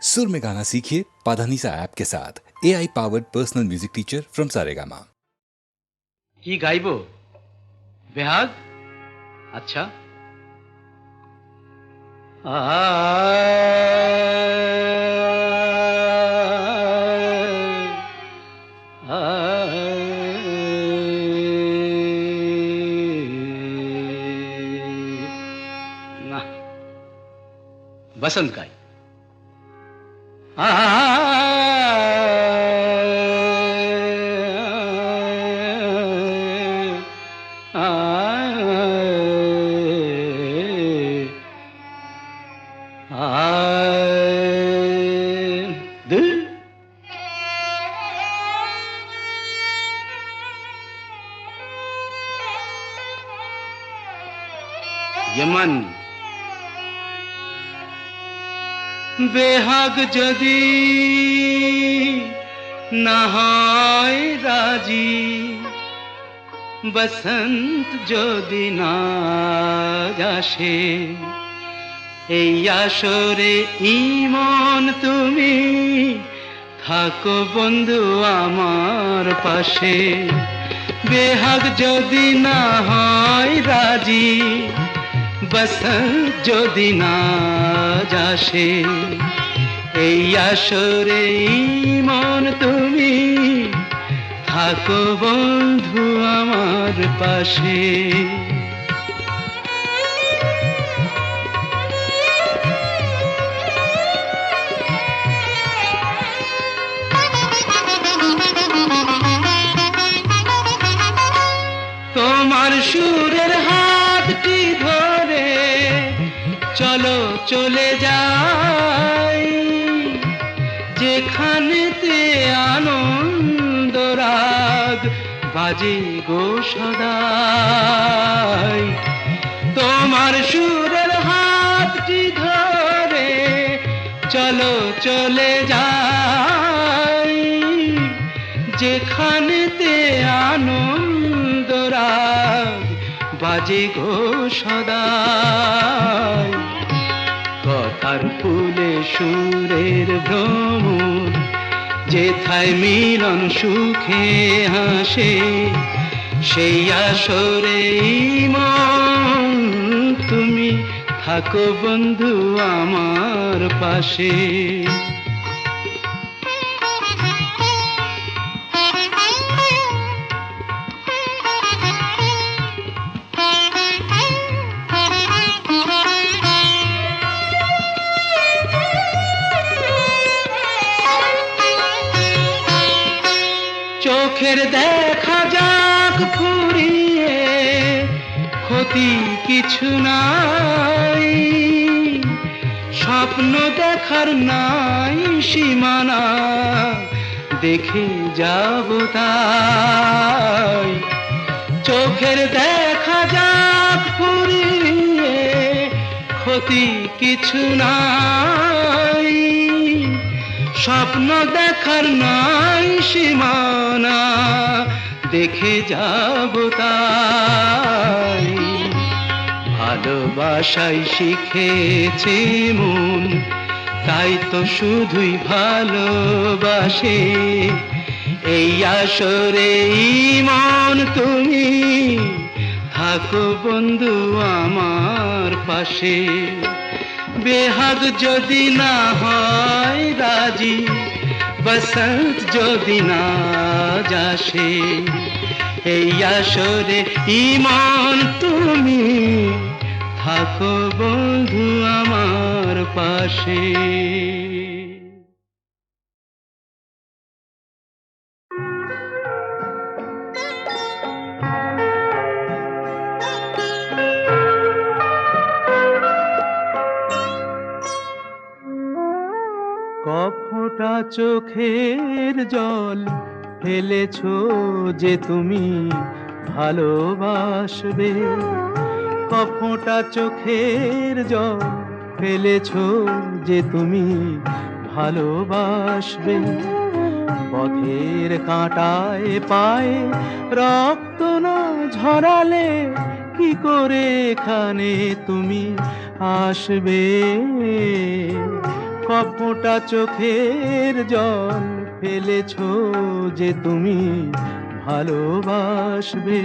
सुर में गाना सीखिए पाधानीसा ऐप के साथ। AI powered personal music teacher from Saregama. কি গাইবো? বেহাগ? আচ্ছা। না, বসন্ত গাই। यमन बेहाग जदि ना হয় রাজি, বসন্ত যদি না আসে, এই আসরে ইমন তুমি থাকো বন্ধু আমার পাশে। বেহাগ যদি না হয় রাজি, বসন্ত যদি না আসে, এই আসরে ইমন তুমি থাকো বন্ধু আমার পাশে। তোমার সুরের হাতটি ধরে চলো চলে যাই, যেখানেতে আনন্দ রাগ বাজে গো সদাই। তোমার সুরের হাতটি ধরে চলো চলে যাই, যেখানেতে আনন্দ রাগ বাজে গো সদাই। কথার ফুলে সুরের ভ্রমর, যেথায় মিলন সুখে হাসে, সেই আসরে মন তুমি থাকো বন্ধু আমার পাশে। চোখের দেখা যাক ফুরিয়ে, ক্ষতি কিছু নাই, স্বপ্ন দেখার নাই সীমানা, দেখে যাব তাই। চোখের দেখা যাক ফুরিয়ে, ক্ষতি কিছু নাই, স্বপ্ন দেখার নাই সীমানা, দেখে যাব তাই। ভালোবাসাই শিখেছে মন, তাই তো শুধুই ভালোবাসে, এই আসরে মন তুমি থাকো বন্ধু আমার পাশে। বেহাগ যদি না হয় রাজি, বসন্ত যদি না আসে, এই আসরে ইমন তুমি থাকো বন্ধু আমার পাশে। কফোঁটা চোখের জল ফেলেছো যে তুমি ভালোবাসবে, কফোঁটা চোখের জল ফেলেছো যে তুমি ভালোবাসবে। পথের কাঁটায় পায়ে রক্ত না ঝরালে কি করে এখানে তুমি আসবে? কপোটা চোখের জল ফেলেছো যে তুমি ভালোবাসবে।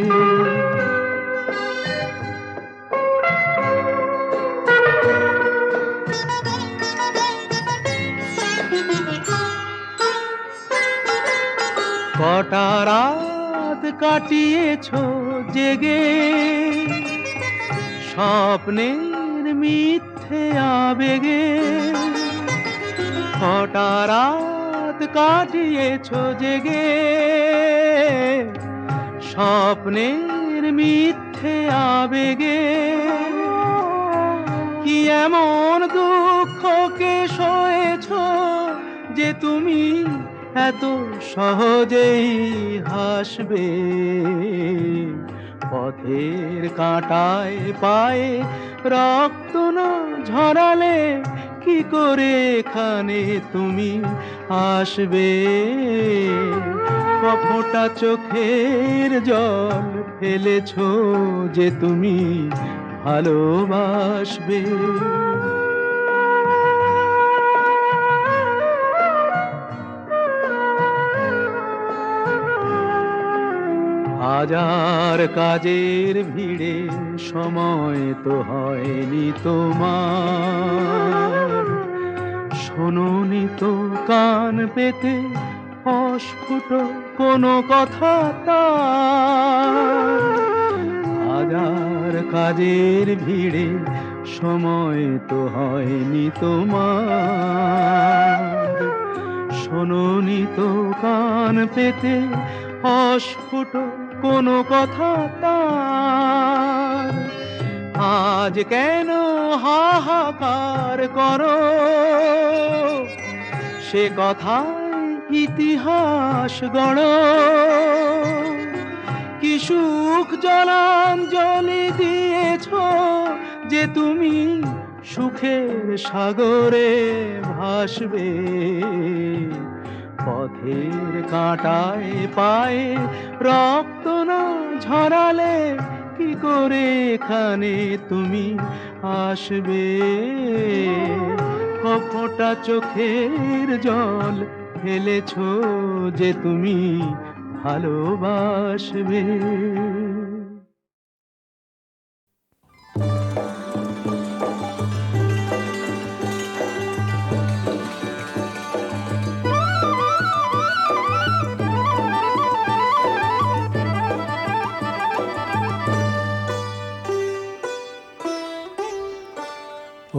কটা রাত কাটিয়েছো জেগে, স্বপ্নের মিথ্যে আবেগে। কটা রাত কাটিয়েছো জেগে, স্বপ্নের মিথ্যে আবেগে। কি এমন দুঃখকে সয়েছো যে তুমি এত সহজেই হাসবে। পথের কাঁটায় পায়ে রক্ত না ঝরালে কি করে এখানে তুমি আসবে। কপোটা চোখের জল ফেলেছো যে তুমি ভালোবাসবে। হাজার কাজের ভিড়ে সময় তো হয়নি তোমার। শোনোনি তো কান পেতে অস্ফুট কোনো কথা তার। হাজার কাজের ভিড়ে সময় তো হয়নি তোমার। শোনোনি তো কান পেতে অস্ফুট কোনো কথা তার। আজ কেন হাহাকার করো, সে কথায় ইতিহাস গড়ো। কি সুখ জলাঞ্জলি দিয়েছো যে তুমি সুখের সাগরে ভাসবে। পথের কাঁটায় পায়ে রক্ত না ঝরালে কি করে এখানে তুমি আসবে। কপোটা চোখের জল ফেলেছো যে তুমি ভালোবাসবে।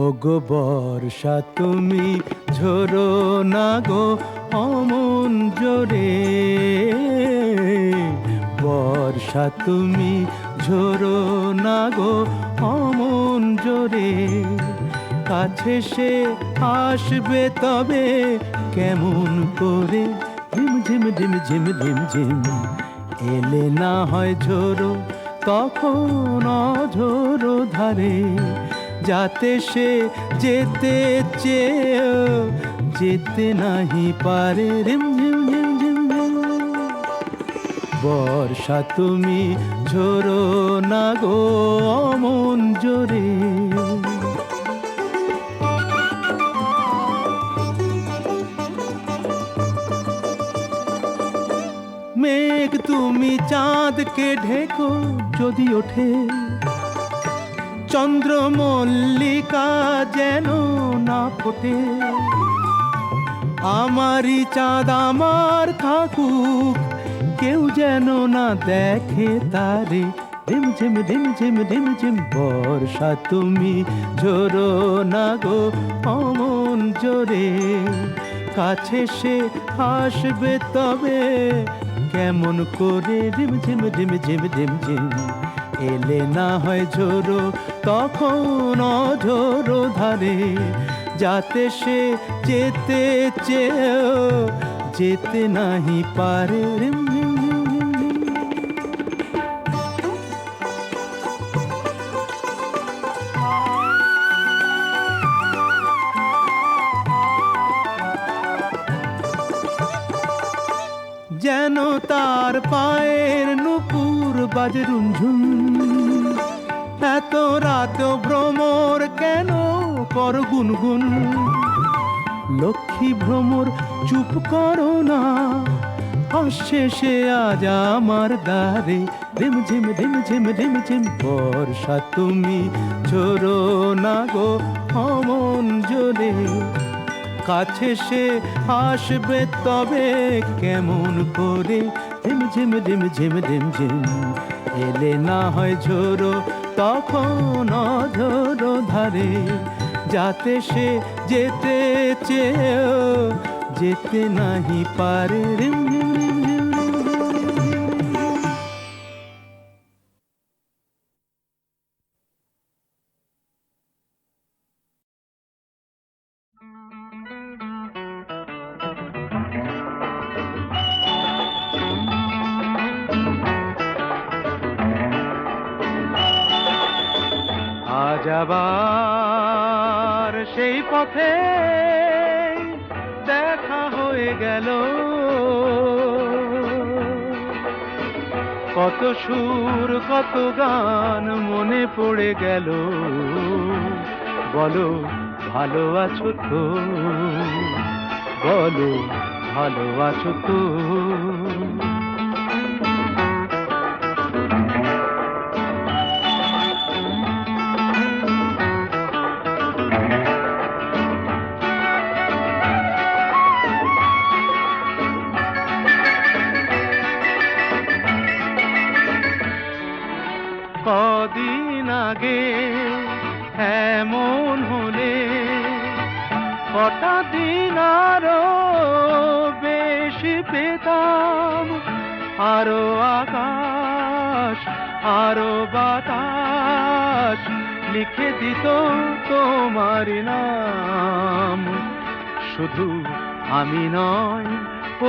ওগো বর্ষা তুমি ঝরো না গো অমন জোরে। বর্ষা তুমি ঝরো না গো অমন জোরে। কাছে সে আসবে তবে কেমন করে। ঝিম ঝিম ঝিম ঝিম ঝিম ঝিম এলে না হয় ঝোরো তখন অঝোরো ধারে। যাতে সে যেতে চেয়েও যেতে নাহি পারে। রিম ঝিম ঝিম ঝিম ঝিম। বর্ষা তুমি ঝরো না গো অমন জোরে। মেঘ তুমি চাঁদকে ঢেকো যদি ওঠে, চন্দ্র মল্লিকা যেন না ফোটে। আমারই চাঁদ আমার থাকুক, কেউ যেন না দেখে তারে। ঝিম ঝিম ঝিম ঝিম ঝিম ঝিম। বর্ষা তুমি ঝরো না গো অমন জোরে। কাছে সে আসবে তবে কেমন করে। রিম ঝিম ঝিম ঝিম ঝিম ঝিম এলে না হয় ঝোরো তখন অঝোরো ধারে। যাতে সে যেতে চেয়েও যেতে নাহি পারে। রিম ঝিম ঝিম ঝিম ঝিম। যেন তার পায়ের নুপুর বাজে রুনঝুন। এত রাত ভ্রমর কেন কর গুনগুন। লক্ষ্মী ভ্রমর চুপ করো না, আসছে সে আজ আমার দ্বারে। রিমঝিম রিমঝিম রিমঝিম বর্ষা তুমি ঝরো না গো অমন জোরে, কাছে সে আসবে তবে কেমন করে। রিমঝিম রিমঝিম রিমঝিম এলে না হয় ঝোরো তখন অঝোরো ধারে, যাতে সে যেতে চেয়েও যেতে নাহি পারে। রিমঝিম রিমঝিম আজ আবার সেই পথে দেখা হয়ে গেল, কত সুর কত গান মনে পড়ে গেল। বলো ভালো আছো তো, বলো ভালো আছো তো। কদিন আগে এমন হলে কটা দিন আরো বেশি পেতাম, আরো আকাশ আরো বাতাস লিখে দিত তোমার নাম। শুধু আমি নয়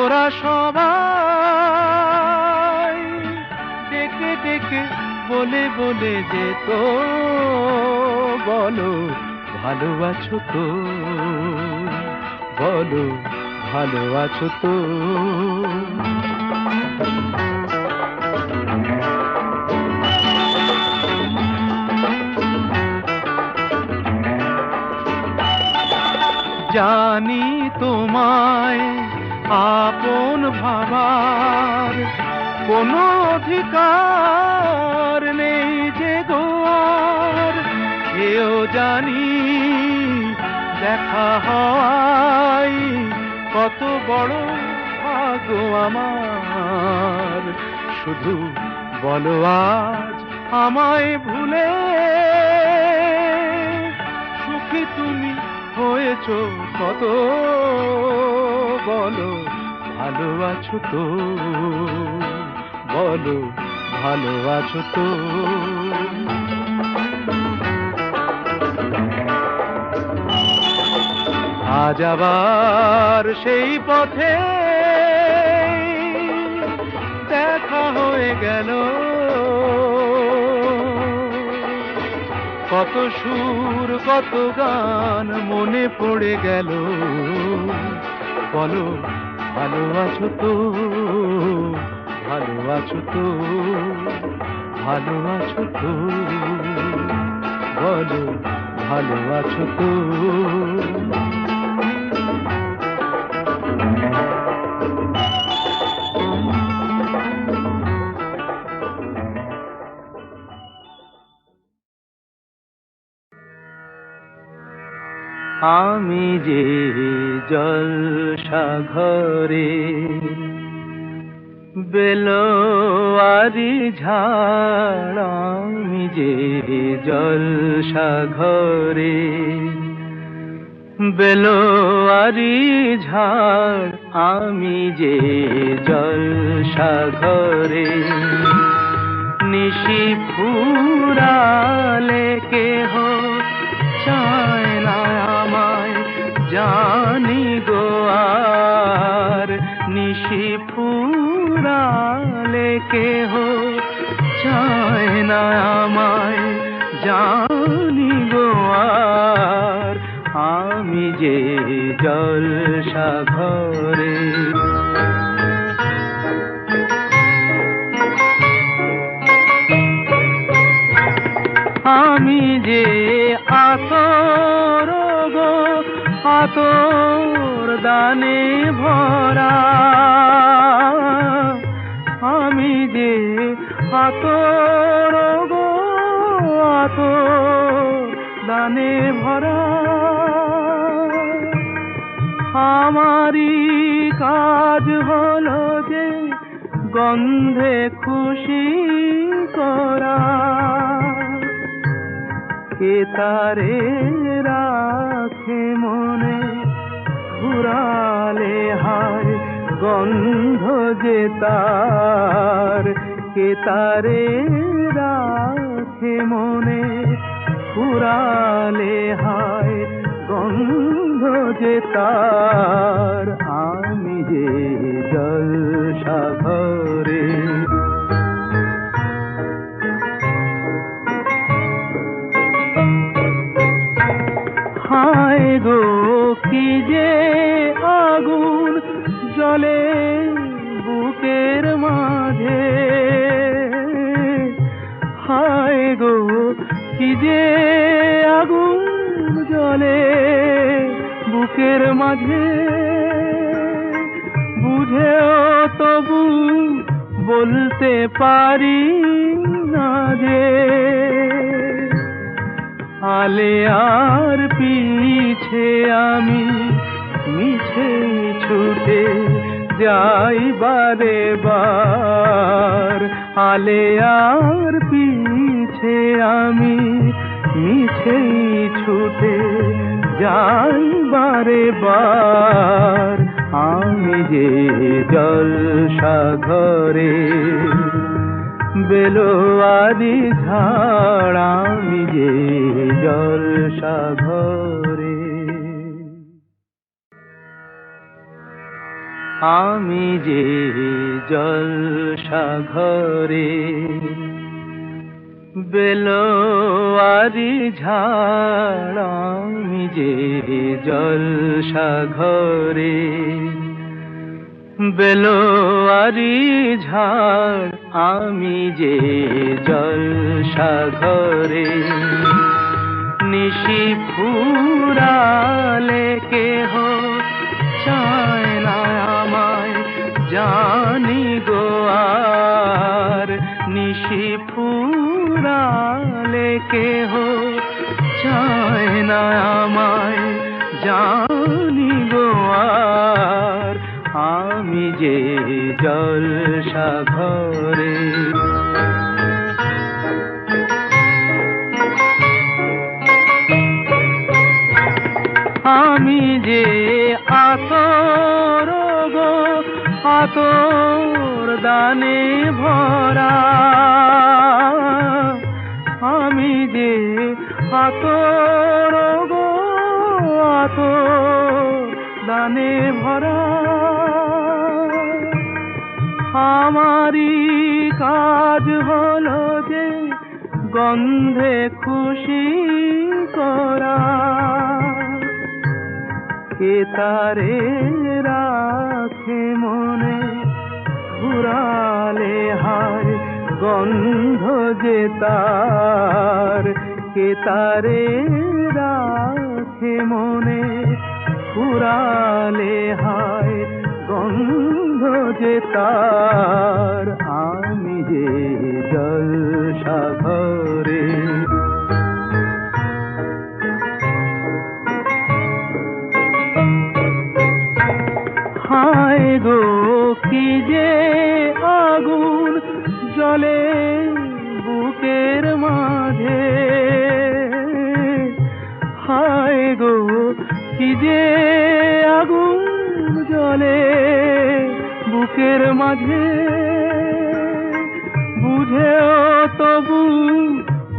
ওরা সবাই ডেকে ডেকে বলে বলে যেত, বলো ভালো আছো তো, বলো ভালো আছো তো। জানি তোমায় আপন ভাবার কোনো অধিকার নেই যে গোয়ার, এও জানি দেখা হয় কত বড় ভাগ্য আমার। শুধু বলো আজ আমায় ভুলে সুখী তুমি হয়েছো কত, বলো ভালো আছো তো, বলো ভালো আছো তো। আজ আবার সেই পথে দেখা হয়ে গেল, কত সুর কত গান মনে পড়ে গেল। বলো ভালো আছো তো, ভালো আছো তো, ভালো আছো তো, বলো ভালো আছো তো। আমি যে জলসা ঘরে বেলোয়ারি ঝাড়, আমি যে জলসা ঘরে বেলোয়ারি ঝাড়, আমি যে জলসা ঘরে নিশি ফুরালে কেহ চায় না আমায়, জানি গো আর নিশি ফুরালে কেহ চায় না আমায়, জানি গো আর আমি যে জলসা ঘরে। আমি যে আতর গো আতর দানে ভরা আমি যে আতর গো আতর দানে ভরা আমারই কাজ হলো যে গন্ধে খুশি করা কে তারে রাখে মনে ফুরালে হায় গন্ধ যে তার কে তারে রাখে মনে ফুরালে হায় গন্ধ যে তার আমি যে জলসাঘরে হায় গো কি যে আগুন জ্বলে বুকের মাঝে হায় গো কি যে আগুন জ্বলে বুকের মাঝে বুঝেও তবু বলতে পারি না যে আলে আর পিছে আমি মিছে ছুটে যাই বারে বার আলে আর পিছে আমি মিছে ছুটে যাই বারে বার আমি যে জলসাঘরে বেলোয়ারি ঝাড় আমি যে জলসাঘরে আমি যে জলসাঘরে বেলোয়ারি ঝাড় আমি যে জলসাঘরে বেলোয়ারি ঝাড় আমি যে জলসাঘরে নিশি ফুরালে কেহ চায় না আমায় জানি গো আর নিশি ফুরালে কেহ চায় না আমায় জানি গো আর আমি যে জলসাঘরে আমি যে আতর গো আতর দানে ভরা আমি যে আতর গো আতর দানে ভরা আমারই কাজ হলো যে গন্ধে খুশি করা কে তারে রাখে মনে ফুরালে হায় গন্ধ যে তার কে তারে রাখে মনে ফুরালে হায় গন্ধ যে তার আমি যে জলসাঘরে হায় গো কি যে আগুন জ্বলে বুকের মাঝে হায় গো কি যে আগুন জ্বলে বুকের মাঝে বুঝেও তবু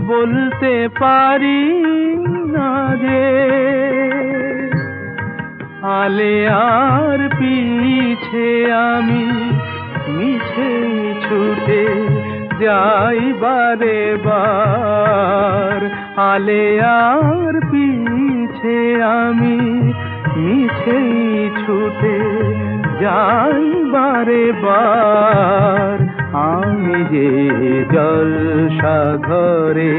বলতে পারি না যে আলে আর পিছে আমি মিছে ছুটে যাই বারে বার আলে আর পিছে আমি মিছে ছুটে যাই বারে বার আমি যে জলসাঘরে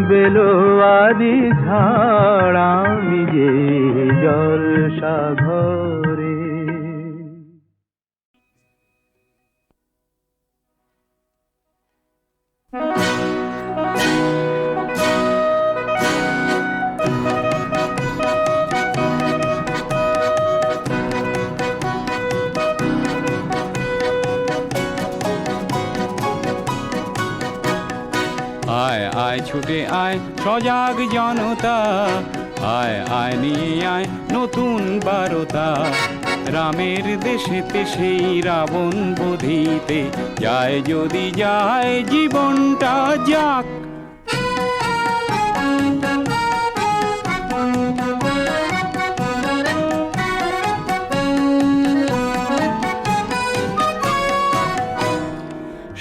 বেলোয়ারি ঝাড় আমি যে জলসাঘরে। আয় আয় ছুটে আয় সজাগ জনতা, আয় আয় নিয়ে আয় নতুন বারতা। রামের দেশেতে সেই রাবণ বধিতে যায় যদি যায় জীবনটা যাক।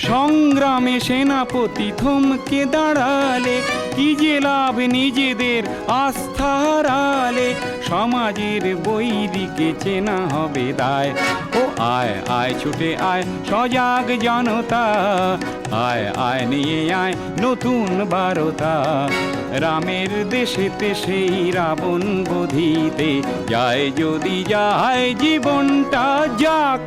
সংগ্রামে সেনাপতি থমকে দাঁড়ালে কি যে লাভ নিজেদের আস্থা হারালে। সমাজের বৈরিকে চেনা হবে দায়। ও আয় আয় ছুটে আয় সজাগ জনতা, আয় আয় নিয়ে আয় নতুন বারতা। রামের দেশেতে সেই রাবণ বধিতে যায় যদি যায় জীবনটা যাক।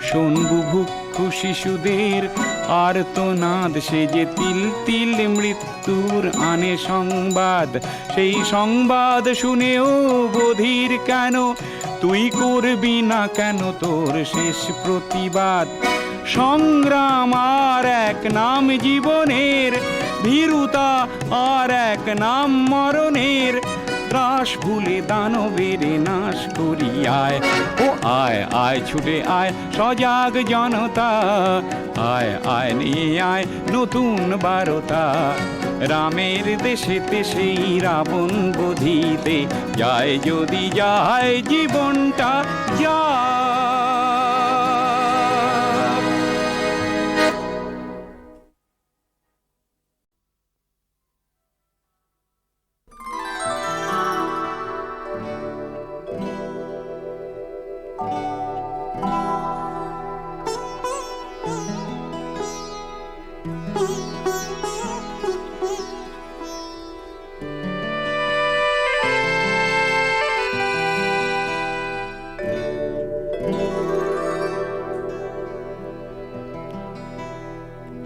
শোনবু ভুক্ষু শিশুদের আর্তনাদ, সে যে তিল তিল মৃত্যুর আনে সংবাদ। সেই সংবাদ শুনেও বধির কেন, তুই করবি না কেন তোর শেষ প্রতিবাদ। সংগ্রাম আর এক নাম জীবনের, ভীরুতা আর এক নাম মরণের। ত্রাস ভুলে দানবের নাশ করি আয়। ও আয় আয় ছুটে আয় সজাগ জনতা, আয় আয় নিয়ে আয় নতুন বারতা। রামের দেশেতে সেই রাবণ বধিতে যায় যদি যায় জীবনটা যায়।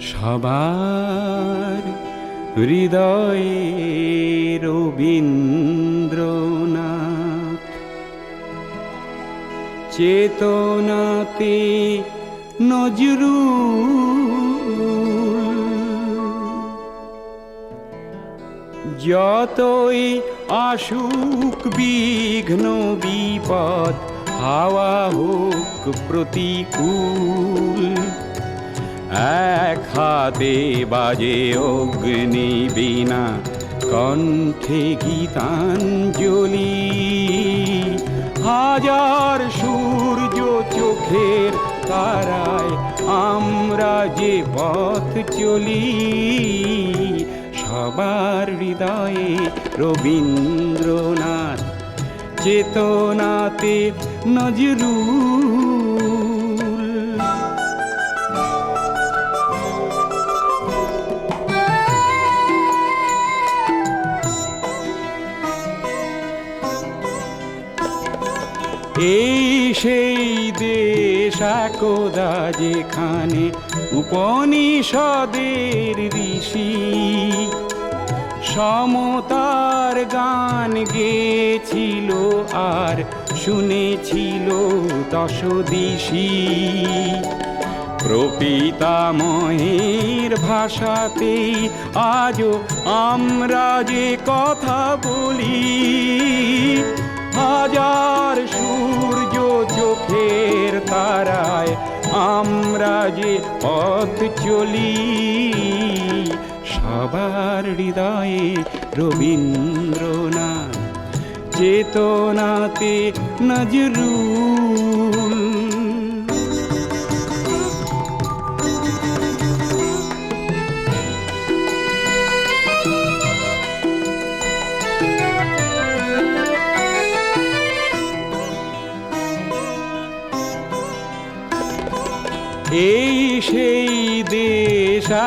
সবার হৃদয়ে রবীন্দ্রনাথ, চেতনাতে নজরুল। যতই আসুক বিঘ্ন বিপদ, হাওয়া হোক প্রতিকূল। এক হাতে বাজে অগ্নি বীণা, কণ্ঠে গীতাঞ্জলি। হাজার সূর্য চোখের তারায় আমরা যে পথ চলি। সবার হৃদয়ে রবীন্দ্রনাথ, চেতনাতে নজরুল। এই সেই দেশ একদা যেখানে উপনিষদের ঋষি সমতার গান গেয়েছিল আর শুনেছিল দশদিশি। প্রপিতামহের ভাষাতেই আজও আমরা যে কথা বলি। হাজার সূর্য চোখের তারায় আমরা যে পথ চলি। সবার হৃদয়ে রবীন্দ্রনাথ, চেতনাতে নজরুল।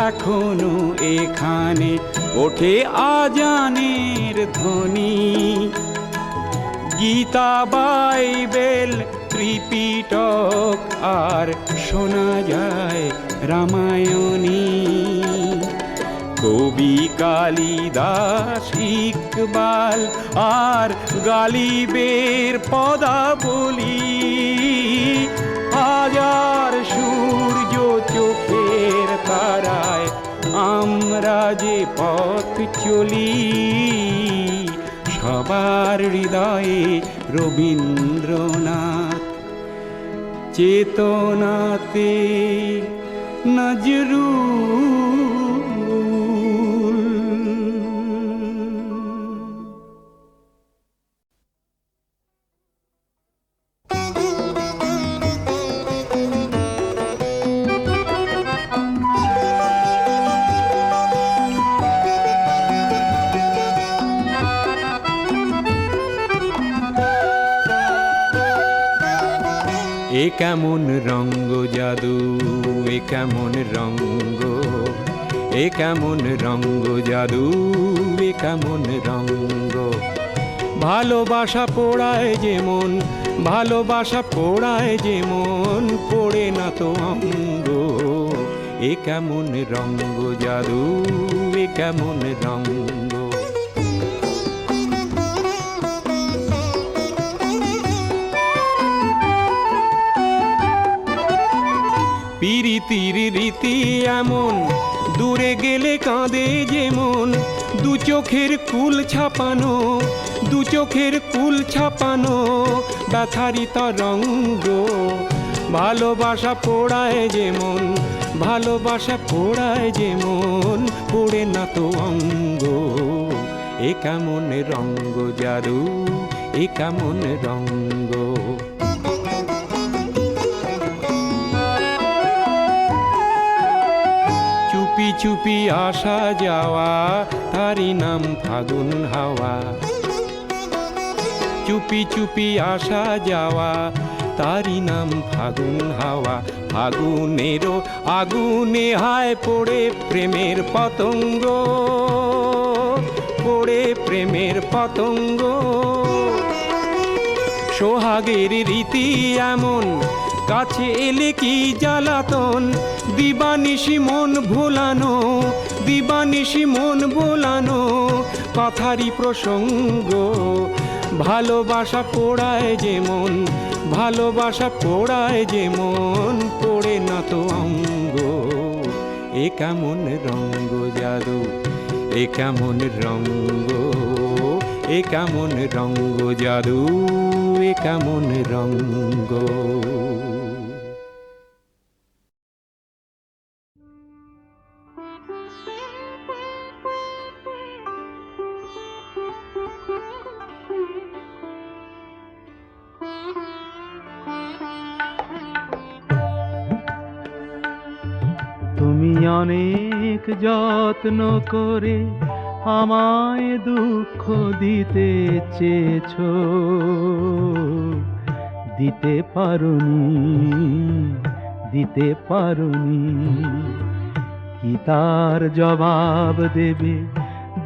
এখনো এখানে ওঠে আজানের ধ্বনি। গীতা বাইবেল ত্রিপিটক আর শোনা যায় রামায়ণী। কবি কালিদাস ইকবাল আর গালিবের পদাবলী। হাজার সূর্য চোখের তারায় আমরা যে পথ চলি, সবার হৃদয়ে রবীন্দ্রনাথ, চেতনাতে নজরুল। এ কেমন রঙ্গ জাদু, এ কেমন রঙ্গ, এ কেমন রঙ্গ জাদু, এ কেমন রঙ্গ। ভালোবাসা পোড়ায় যেমন, ভালোবাসা পোড়ায় যেমন, পোড়ে না তো অঙ্গ। এ কেমন রঙ্গ জাদু, এ কেমন রঙ্গ। পিরিতির রীতি এমন, দূরে গেলে কাঁদে যেমন, দু চোখের কুল ছাপানো, দু চোখের কুল ছাপানো ব্যথারি তরঙ্গ। ভালোবাসা পোড়ায় যেমন, ভালোবাসা পোড়ায় যেমন, পোড়ে না তো অঙ্গ। এ কেমন রঙ্গ জাদু, এ কেমন রঙ্গ। চুপি চুপি আসা যাওয়া, তারি নাম ফাগুন হাওয়া। চুপি চুপি আসা যাওয়া, তারি নাম ফাগুন হাওয়া। ফাগুনেরও আগুনে হায় পড়ে প্রেমের পতঙ্গ, পড়ে প্রেমের পতঙ্গ। সোহাগের রীতি এমন, কাছে এলে কি জ্বালাতন। দিবানিশি মন ভোলানো, দিবানিশি মন ভোলানো কথারই প্রসঙ্গ। ভালোবাসা পোড়ায় যেমন, ভালোবাসা পোড়ায় যেমন, পোড়ে না তো অঙ্গ। এ কেমন রঙ্গ জাদু, এ কেমন রঙ্গ, এ কেমন রঙ্গ জাদু, এ কেমন রঙ্গ। তুমি অনেক যত্ন করে আমায় দুঃখ দিতে চেয়েছো, দিতে পারোনি, দিতে পারোনি। কি তার জবাব দেবে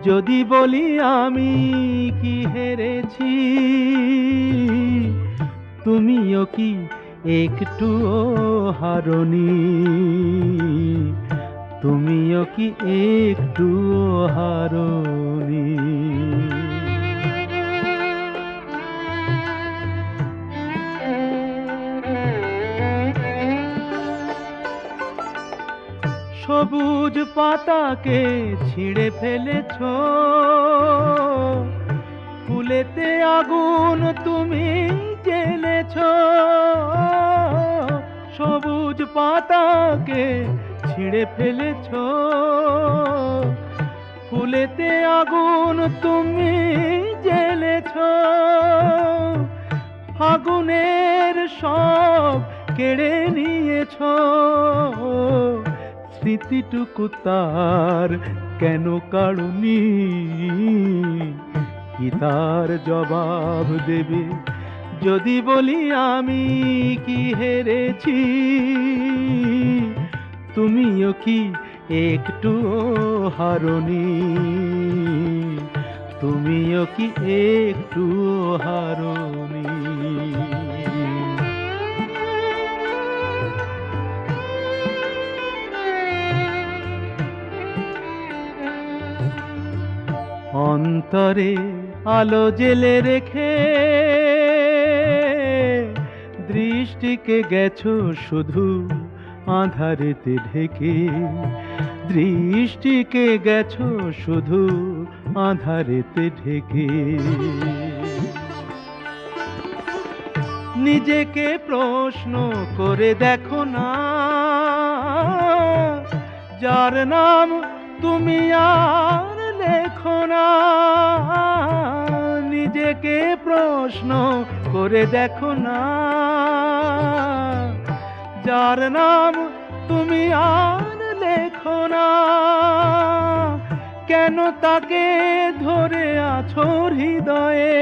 যদি বলি আমি কি হেরেছি? তুমিও কি একটুও হারোনি? তুমিও কি একটুও হারোনি? সবুজ পাতাকে ছিঁড়ে ফেলেছো, ফুলেতে আগুন তুমি জ্বেলেছো। সবুজ পাতাকে ছিঁড়ে ফেলেছো, ফুলেতে আগুন তুমি জ্বেলেছো। ফাগুনের সব কেড়ে নিয়েছো, স্মৃতিটুকু তার কেন কাড়ুনি? কি তার জবাব দেবে যদি বলি আমি কি হেরেছি? তুমিও কি একটুও হারনি, তুমিও কি একটুও হারনি? অন্তরে আলো জেলে রেখে দৃষ্টিকে গেছো শুধু আঁধারেতে ঢেকে, দৃষ্টিকে গেছো শুধু আঁধারেতে ঢেকে। নিজেকে প্রশ্ন করে দেখো না, যার নাম তুমি আর লেখো না। নিজেকে প্রশ্ন করে দেখো না, যার নাম তুমি আর লেখো না। কেন তাকে ধরে আছো হৃদয়ে,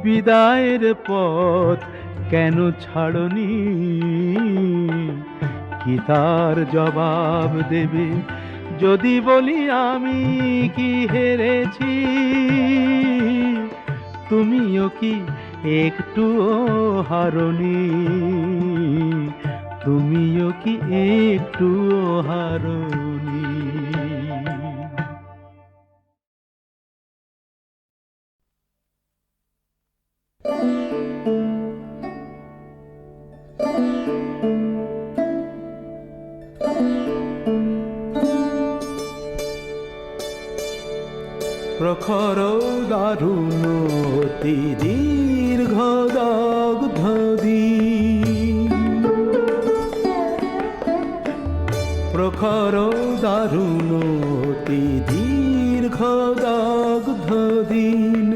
বিদায়ের পথ কেন ছাড়নি? কি তার জবাব দেবে যদি বলি আমি কি হেরেছি? তুমিও কি একটুও হারনি? তুমিও কি একটুও হারনি? প্রখর দারুণ অতি দীর্ঘ দগ্ধ দিন, প্রখর দারুণ অতি দীর্ঘ দগ্ধ দিন।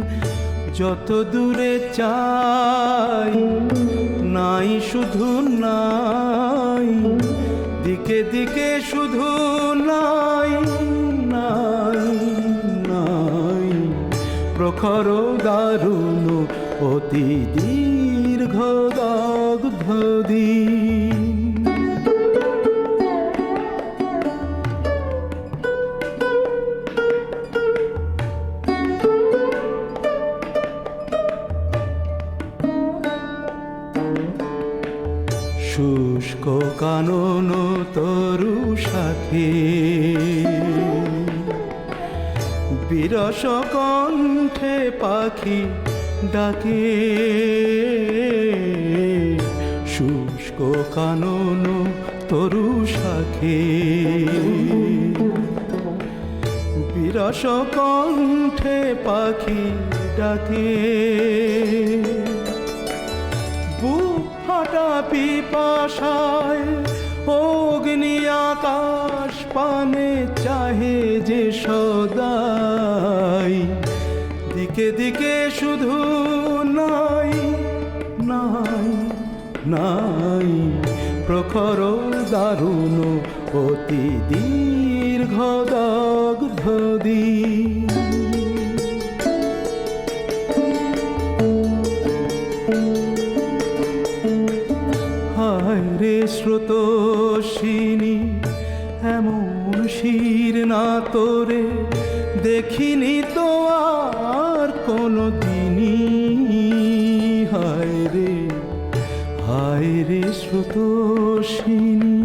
যত দূরে চাই নাই শুধু নাই, দিকে দিকে শুধু নাই নাই নাই। প্রখর দারুণ অতি দীর্ঘ দগ্ধ দিন। শুষ্ক কানন তরু শাখে বিরস কণ্ঠে পাখি ডাকে। শুষ্ক কানন তরু শাখে বিরস কণ্ঠে পাখি ডাকে। বুক ফাটা পিপাসায় অগ্নি আকাশ পানে চাহে যে সদাই, দিকে দিকে শুধু নাই নাই নাই। প্রখর দারুণ অতি দীর্ঘ দগ্ধ দিন। হায় রে স্রোতস্বিনী, এমন শির না তোরে দেখিনি তো আর কোনো দিনই। হায় রে স্রোতস্বিনী,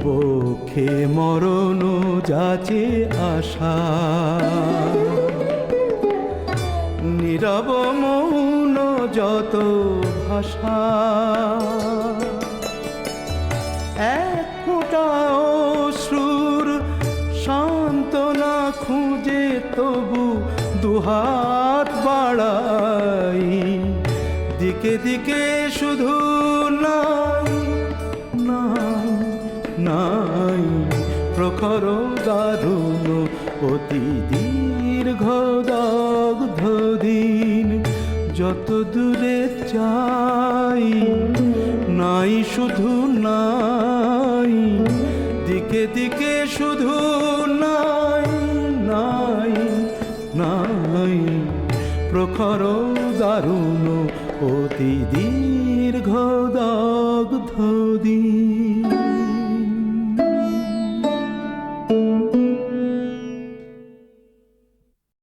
পক্ষে মরণ যাচে আশা। নীরব মৌন যত ভাষা, এক ফোঁটা অশ্রুর সান্ত্বনা খুঁজে তবু দুহাত বাড়াই। দিকে দিকে শুধু নাই নাই নাই। প্রখর দারুণ অতি দীর্ঘ দগ্ধ দিন। যত দূরে চাই নাই শুধু নাই, দিকে দিকে শুধু নাই নাই নাই। প্রখর দারুণ অতি